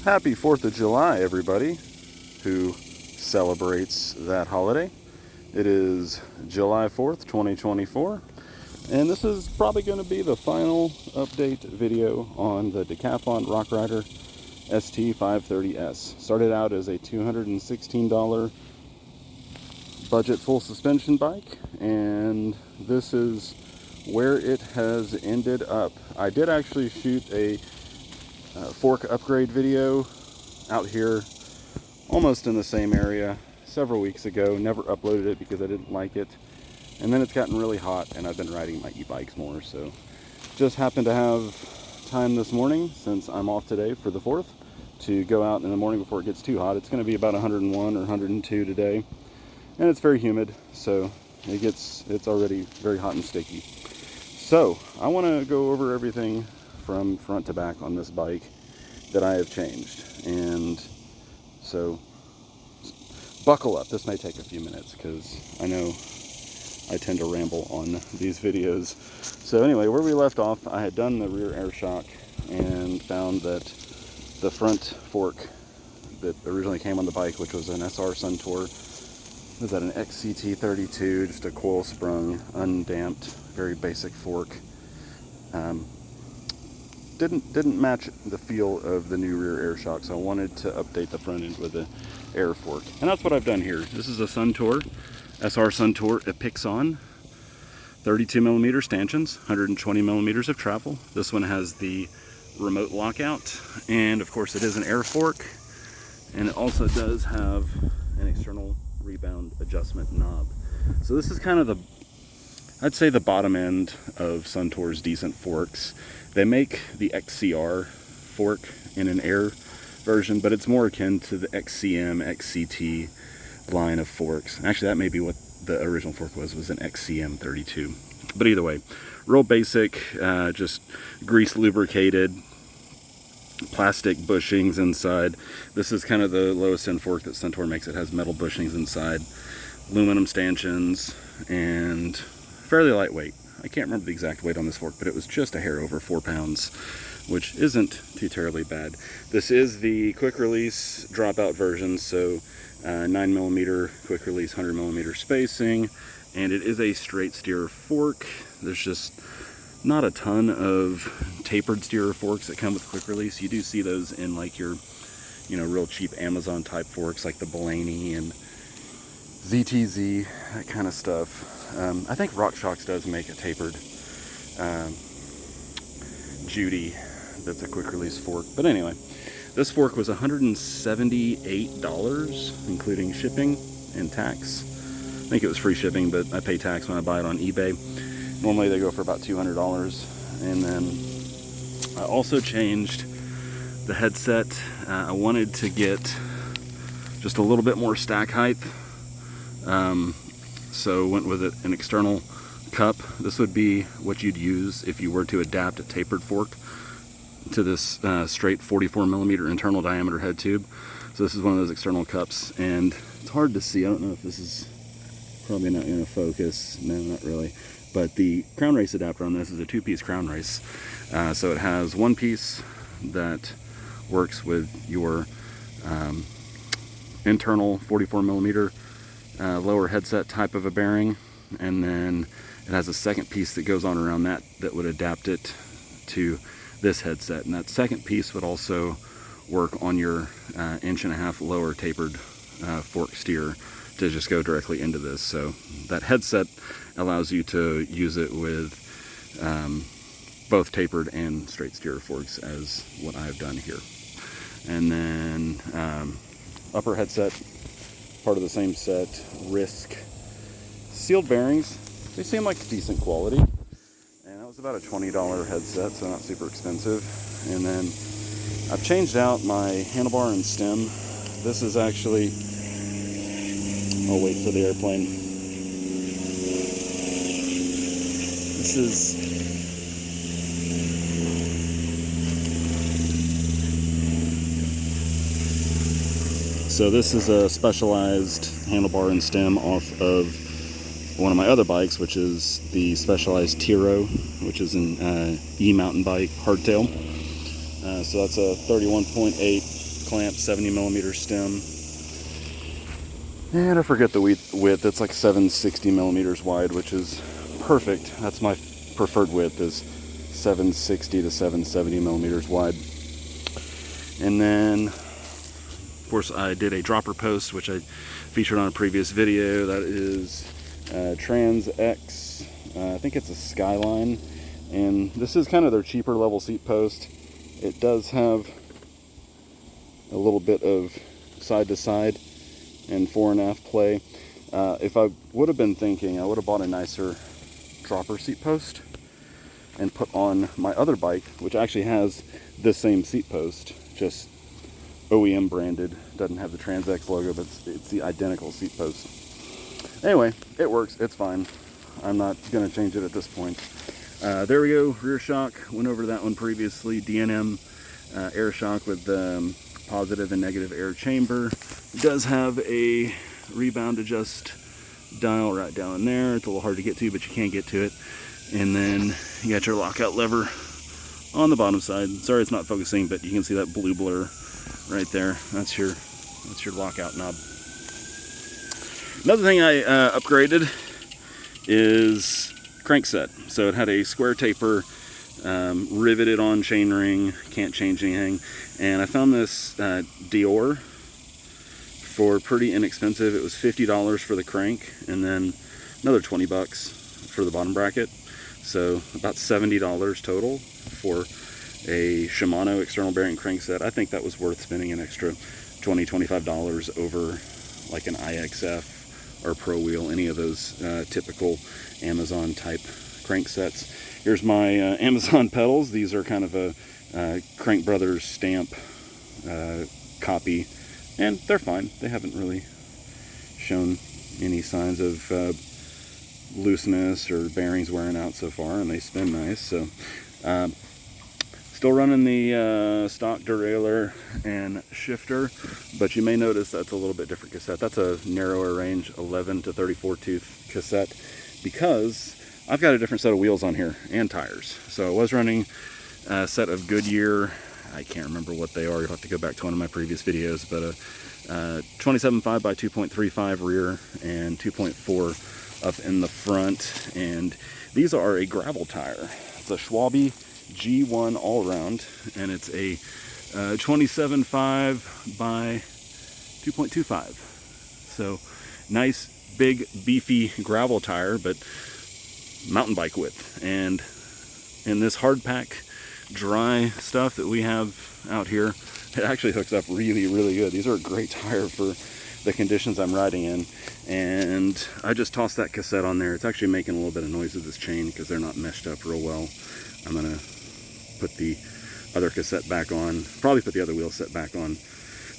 Happy 4th of July, everybody who celebrates that holiday. It is July 4th, 2024, and this is probably going to be the final update video on the Decathlon Rock Rider ST530S. Started out as a $216 budget full suspension bike, and this is where it has ended up. I did actually shoot a fork upgrade video out here almost in the same area several weeks ago. Never uploaded it because I didn't like it, and then it's gotten really hot and I've been riding my e-bikes more, so just happened to have time this morning, since I'm off today for the 4th, to go out in the morning before it gets too hot. It's going to be about 101 or 102 today, and it's very humid, so it's already very hot and sticky. So I want to go over everything from front to back on this bike that I have changed, and so buckle up. This may take a few minutes because I know I tend to ramble on these videos. So anyway, where we left off, I had done the rear air shock and found that the front fork that originally came on the bike, which was an SR Suntour, was that an XCT32, just a coil sprung, undamped, very basic fork. Didn't match the feel of the new rear air shock, so I wanted to update the front end with an air fork, and that's what I've done here. This is a Suntour, SR Suntour Epixon, 32mm stanchions, 120mm of travel. This one has the remote lockout, and of course it is an air fork, and it also does have an external rebound adjustment knob. So this is kind of I'd say the bottom end of Suntour's decent forks. They make the XCR fork in an air version, but it's more akin to the XCM, XCT line of forks. Actually, that may be what the original fork was an XCM 32. But either way, real basic, just grease lubricated, plastic bushings inside. This is kind of the lowest end fork that Suntour makes. It has metal bushings inside, aluminum stanchions, and fairly lightweight. I can't remember the exact weight on this fork, but it was just a hair over 4 pounds, which isn't too terribly bad. This is the quick release dropout version, so 9mm quick release, 100mm spacing, and it is a straight steer fork. There's just not a ton of tapered steerer forks that come with quick release. You do see those in like your, real cheap Amazon type forks like the Blaney and ZTZ, that kind of stuff. I think RockShox does make a tapered Judy that's a quick release fork. But anyway, this fork was $178, including shipping and tax. I think it was free shipping, but I pay tax when I buy it on eBay. Normally they go for about $200. And then I also changed the headset. I wanted to get just a little bit more stack height. So went with an external cup. This would be what you'd use if you were to adapt a tapered fork to this straight 44mm internal diameter head tube. So this is one of those external cups, and it's hard to see. I don't know if this is probably not going to focus. No, not really. But the crown race adapter on this is a 2-piece crown race. So it has one piece that works with your internal 44mm lower headset type of a bearing, and then it has a second piece that goes on around that would adapt it to this headset, and that second piece would also work on your 1.5-inch lower tapered fork steer to just go directly into this. So that headset allows you to use it with both tapered and straight steer forks, as what I've done here. And then upper headset, part of the same set, Risk sealed bearings. They seem like decent quality, and that was about a $20 headset, so not super expensive. And then I've changed out my handlebar and stem. This is actually, I'll wait for the airplane. This is So this is a specialized handlebar and stem off of one of my other bikes, which is the Specialized Tiro, which is an e-mountain bike hardtail. So that's a 31.8 clamp, 70mm stem. And I forget the width. It's like 760mm wide, which is perfect. That's my preferred width, is 760 to 770mm wide. And then, of course, I did a dropper post, which I featured on a previous video. That is Trans X. I think it's a Skyline. And this is kind of their cheaper level seat post. It does have a little bit of side to side and fore and aft play. If I would have been thinking, I would have bought a nicer dropper seat post and put on my other bike, which actually has this same seat post, just OEM branded. Doesn't have the Trans X logo, but it's the identical seat post. Anyway, it works. It's fine. I'm not going to change it at this point. There we go. Rear shock. Went over that one previously. D&M air shock with positive and negative air chamber. It does have a rebound adjust dial right down there. It's a little hard to get to, but you can get to it. And then you got your lockout lever on the bottom side. Sorry it's not focusing, but you can see that blue blur right there. That's your lockout knob. Another thing I upgraded is crank set. So it had a square taper, riveted on chainring, can't change anything. And I found this Dior for pretty inexpensive. It was $50 for the crank, and then another 20 bucks for the bottom bracket. So about $70 total for a Shimano external bearing crank set. I think that was worth spending an extra $20, $25 over like an IXF or Pro Wheel, any of those typical Amazon type crank sets. Here's my Amazon pedals. These are kind of a Crank Brothers stamp copy, and they're fine. They haven't really shown any signs of looseness or bearings wearing out so far, and they spin nice. So still running the stock derailleur and shifter, but you may notice that's a little bit different cassette. That's a narrower range 11 to 34 tooth cassette, because I've got a different set of wheels on here and tires. So I was running a set of Goodyear, I can't remember what they are, you'll have to go back to one of my previous videos, but a 27.5 by 2.35 rear and 2.4 up in the front. And these are a gravel tire. It's a Schwalbe G1 all-round, and it's a 27.5 by 2.25. So nice, big, beefy gravel tire, but mountain bike width. And in this hard pack dry stuff that we have out here, it actually hooks up really, really good. These are a great tire for the conditions I'm riding in. And I just tossed that cassette on there. It's actually making a little bit of noise with this chain because they're not meshed up real well. I'm gonna put the other cassette back on, probably put the other wheel set back on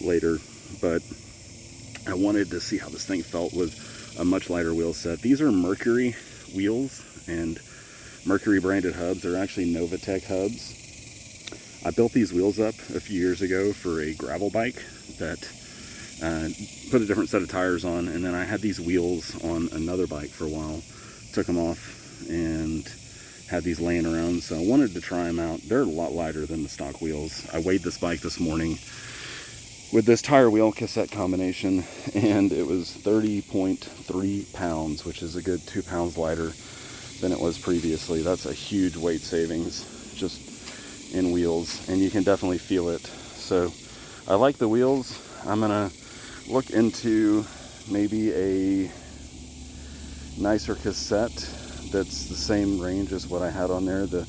later, but I wanted to see how this thing felt with a much lighter wheel set. These are Mercury wheels and Mercury branded hubs. They're actually Novatech hubs. I built these wheels up a few years ago for a gravel bike that put a different set of tires on, and then I had these wheels on another bike for a while, took them off and had these laying around, so I wanted to try them out. They're a lot lighter than the stock wheels. I weighed this bike this morning with this tire wheel cassette combination, and it was 30.3 pounds, which is a good 2 pounds lighter than it was previously. That's a huge weight savings just in wheels, and you can definitely feel it. So I like the wheels. I'm gonna look into maybe a nicer cassette that's the same range as what I had on there, the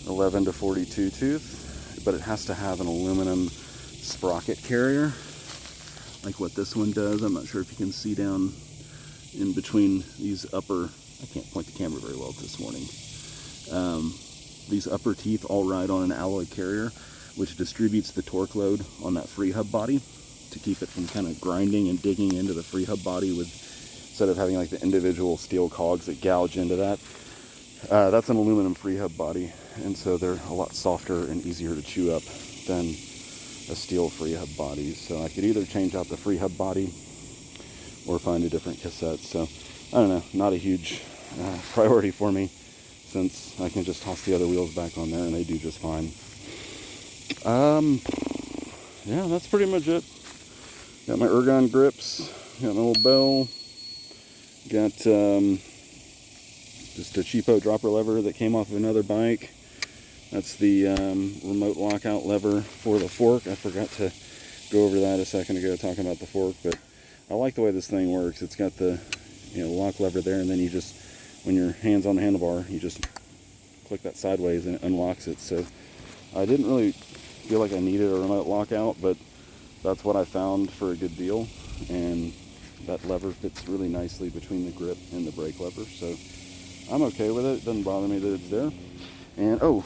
11 to 42 tooth, but it has to have an aluminum sprocket carrier like what this one does. I'm not sure if you can see down in between these upper, I can't point the camera very well this morning. These upper teeth all ride on an alloy carrier, which distributes the torque load on that free hub body to keep it from kind of grinding and digging into the free hub body with, instead of having like the individual steel cogs that gouge into that. That's an aluminum free hub body, and so they're a lot softer and easier to chew up than a steel free hub body. So I could either change out the free hub body or find a different cassette. So I don't know, not a huge priority for me, since I can just toss the other wheels back on there and they do just fine. yeah, that's pretty much it. Got my ergon grips, got my little bell, got just a cheapo dropper lever that came off of another bike. That's the remote lockout lever for the fork. I forgot to go over that a second ago talking about the fork, but I like the way this thing works. It's got the lock lever there, and then you just, when your hand's on the handlebar, you just click that sideways and it unlocks it. So I didn't really feel like I needed a remote lockout, but that's what I found for a good deal, and that lever fits really nicely between the grip and the brake lever, so I'm okay with it. It doesn't bother me that it's there. And oh,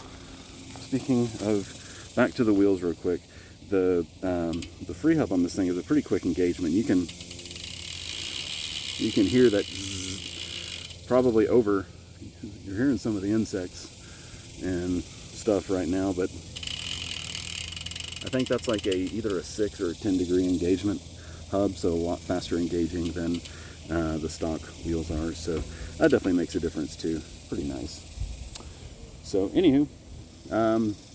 speaking of, back to the wheels real quick, the free hub on this thing is a pretty quick engagement. You can hear that zzz, probably over. You're hearing some of the insects and stuff right now, but I think that's like either a 6 or a 10 degree engagement hub, so a lot faster engaging than the stock wheels are. So that definitely makes a difference too. Pretty nice. So anywho,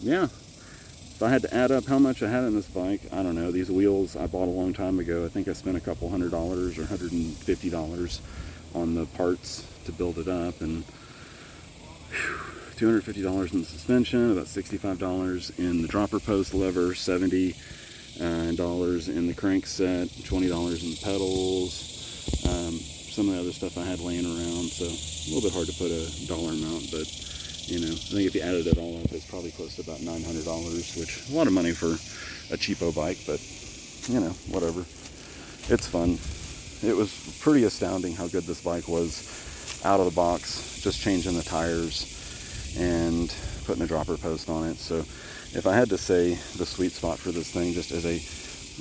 yeah, if I had to add up how much I had on this bike, I don't know. These wheels I bought a long time ago. I think I spent a couple $100 or $150 on the parts to build it up, and $250 in the suspension, about $65 in the dropper post lever, $70 in the crankset, $20 in the pedals, some of the other stuff I had laying around. So a little bit hard to put a dollar amount, but I think if you added it all up, it's probably close to about $900, which is a lot of money for a cheapo bike, but whatever. It's fun. It was pretty astounding how good this bike was out of the box, just changing the tires and putting a dropper post on it. So if I had to say the sweet spot for this thing, just as a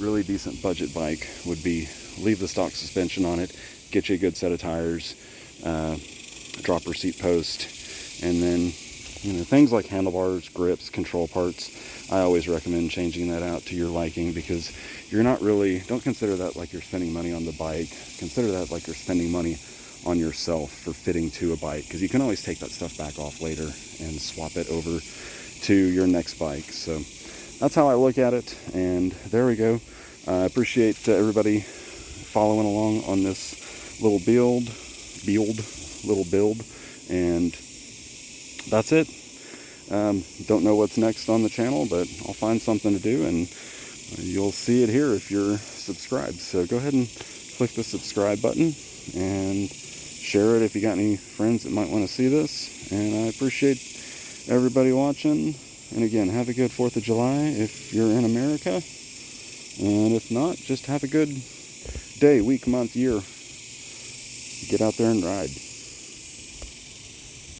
really decent budget bike, would be leave the stock suspension on it, get you a good set of tires, a dropper seat post, and then things like handlebars, grips, control parts, I always recommend changing that out to your liking, because you're not really, don't consider that like you're spending money on the bike. Consider that like you're spending money on yourself for fitting to a bike, because you can always take that stuff back off later and swap it over to your next bike. So that's how I look at it, and there we go. I appreciate everybody following along on this little build, and that's it. Don't know what's next on the channel, but I'll find something to do, and you'll see it here if you're subscribed. So go ahead and click the subscribe button and share it if you got any friends that might want to see this. And I appreciate everybody watching. And again, have a good 4th of July if you're in America. And if not, just have a good day, week, month, year. Get out there and ride.